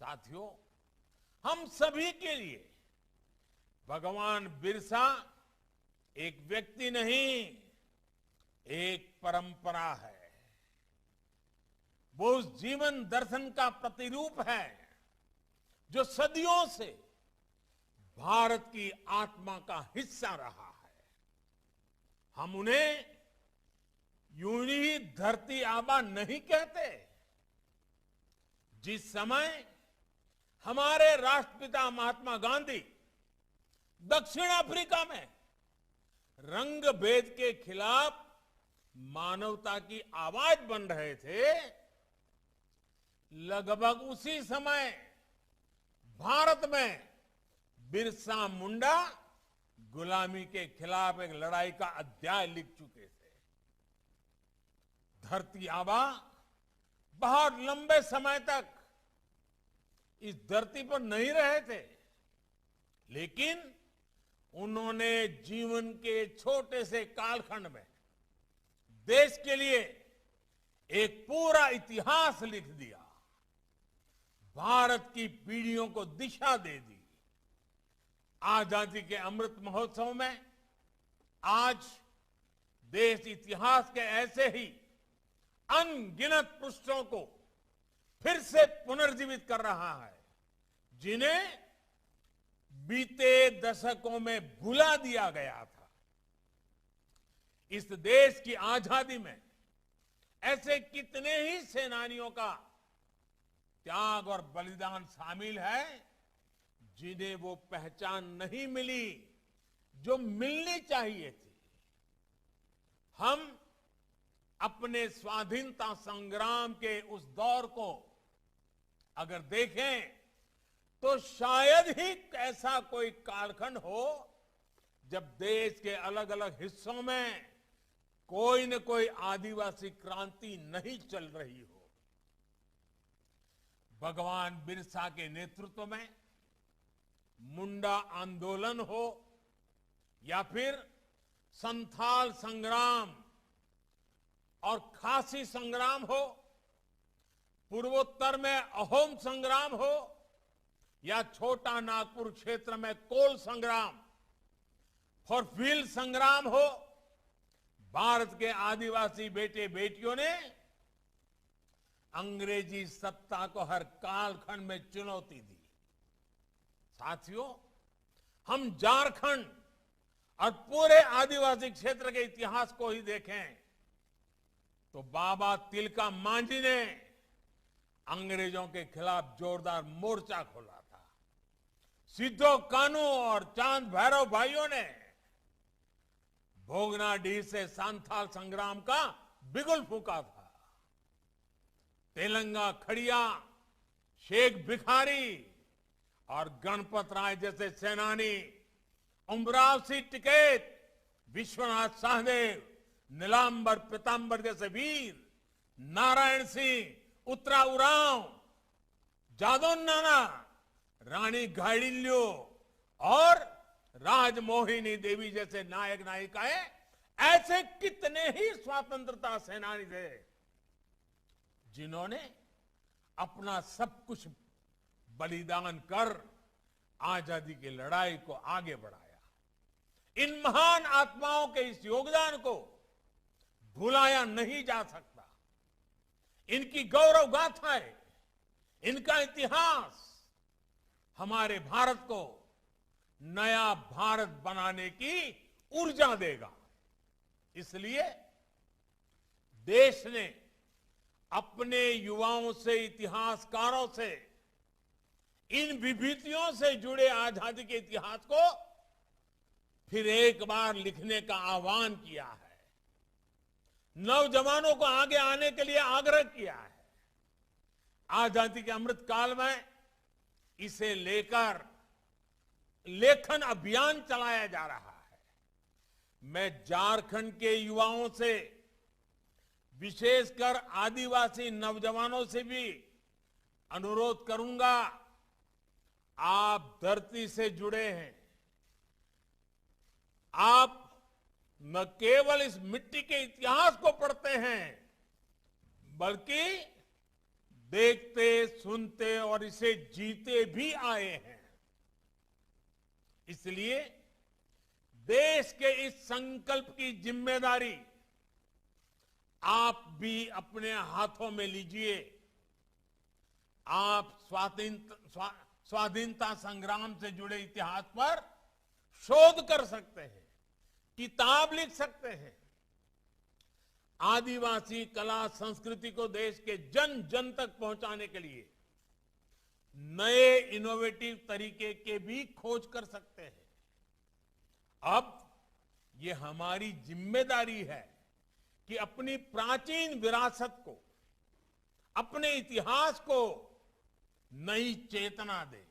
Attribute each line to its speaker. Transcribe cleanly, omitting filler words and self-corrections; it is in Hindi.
Speaker 1: साथियों, हम सभी के लिए भगवान बिरसा एक व्यक्ति नहीं, एक परंपरा है। वो उस जीवन दर्शन का प्रतिरूप है जो सदियों से भारत की आत्मा का हिस्सा रहा है। हम उन्हें यूं ही धरती आबा नहीं कहते। जिस समय हमारे राष्ट्रपिता महात्मा गांधी दक्षिण अफ्रीका में रंग भेद के खिलाफ मानवता की आवाज बन रहे थे, लगभग उसी समय भारत में बिरसा मुंडा गुलामी के खिलाफ एक लड़ाई का अध्याय लिख चुके थे। धरती आबा बहुत लंबे समय तक इस धरती पर नहीं रहे थे, लेकिन उन्होंने जीवन के छोटे से कालखंड में देश के लिए एक पूरा इतिहास लिख दिया, भारत की पीढ़ियों को दिशा दे दी। आजादी के अमृत महोत्सव में आज देश इतिहास के ऐसे ही अनगिनत पृष्ठों को फिर से पुनर्जीवित कर रहा है, जिन्हें बीते दशकों में भुला दिया गया था। इस देश की आजादी में ऐसे कितने ही सेनानियों का त्याग और बलिदान शामिल है, जिन्हें वो पहचान नहीं मिली जो मिलनी चाहिए थी। हम अपने स्वाधीनता संग्राम के उस दौर को अगर देखें तो शायद ही ऐसा कोई कालखंड हो जब देश के अलग अलग हिस्सों में कोई न कोई आदिवासी क्रांति नहीं चल रही हो। भगवान बिरसा के नेतृत्व में मुंडा आंदोलन हो या फिर संथाल संग्राम और खासी संग्राम हो, पूर्वोत्तर में अहोम संग्राम हो या छोटा नागपुर क्षेत्र में कोल संग्राम, फॉरफील्ड संग्राम हो, भारत के आदिवासी बेटे बेटियों ने अंग्रेजी सत्ता को हर कालखंड में चुनौती दी। साथियों, हम झारखंड और पूरे आदिवासी क्षेत्र के इतिहास को ही देखें तो बाबा तिलका मांझी ने अंग्रेजों के खिलाफ जोरदार मोर्चा खोला था। सिद्धो कानू और चांद भैरव भाइयों ने भोगनाडीह से सांथाल संग्राम का बिगुल फूंका था। तेलंगा खड़िया, शेख भिखारी और गणपत राय जैसे सेनानी, उमराव सिंह टिकैत, विश्वनाथ सहदेव, नीलांबर पीतांबर जैसे वीर, नारायण सिंह, उत्तरा उरांव, जादव नाना, रानी घाइडिल्यो और राजमोहिनी देवी जैसे नायक नायिकाएं, ऐसे कितने ही स्वतंत्रता सेनानी थे जिन्होंने अपना सब कुछ बलिदान कर आजादी की लड़ाई को आगे बढ़ाया। इन महान आत्माओं के इस योगदान को भुलाया नहीं जा सकता। इनकी गौरव गाथाएं, इनका इतिहास हमारे भारत को नया भारत बनाने की ऊर्जा देगा। इसलिए देश ने अपने युवाओं से, इतिहासकारों से इन विभूतियों से जुड़े आजादी के इतिहास को फिर एक बार लिखने का आह्वान किया है। नौजवानों को आगे आने के लिए आग्रह किया है। आजादी के अमृत काल में इसे लेकर लेखन अभियान चलाया जा रहा है। मैं झारखंड के युवाओं से, विशेषकर आदिवासी नौजवानों से भी अनुरोध करूंगा, आप धरती से जुड़े हैं। आप न केवल इस मिट्टी के इतिहास को पढ़ते हैं, बल्कि देखते, सुनते और इसे जीते भी आए हैं। इसलिए देश के इस संकल्प की जिम्मेदारी आप भी अपने हाथों में लीजिए। आप स्वाधीनता संग्राम से जुड़े इतिहास पर शोध कर सकते हैं, किताब लिख सकते हैं। आदिवासी कला संस्कृति को देश के जन जन तक पहुंचाने के लिए नए इनोवेटिव तरीके के भी खोज कर सकते हैं। अब ये हमारी जिम्मेदारी है कि अपनी प्राचीन विरासत को, अपने इतिहास को नई चेतना दें।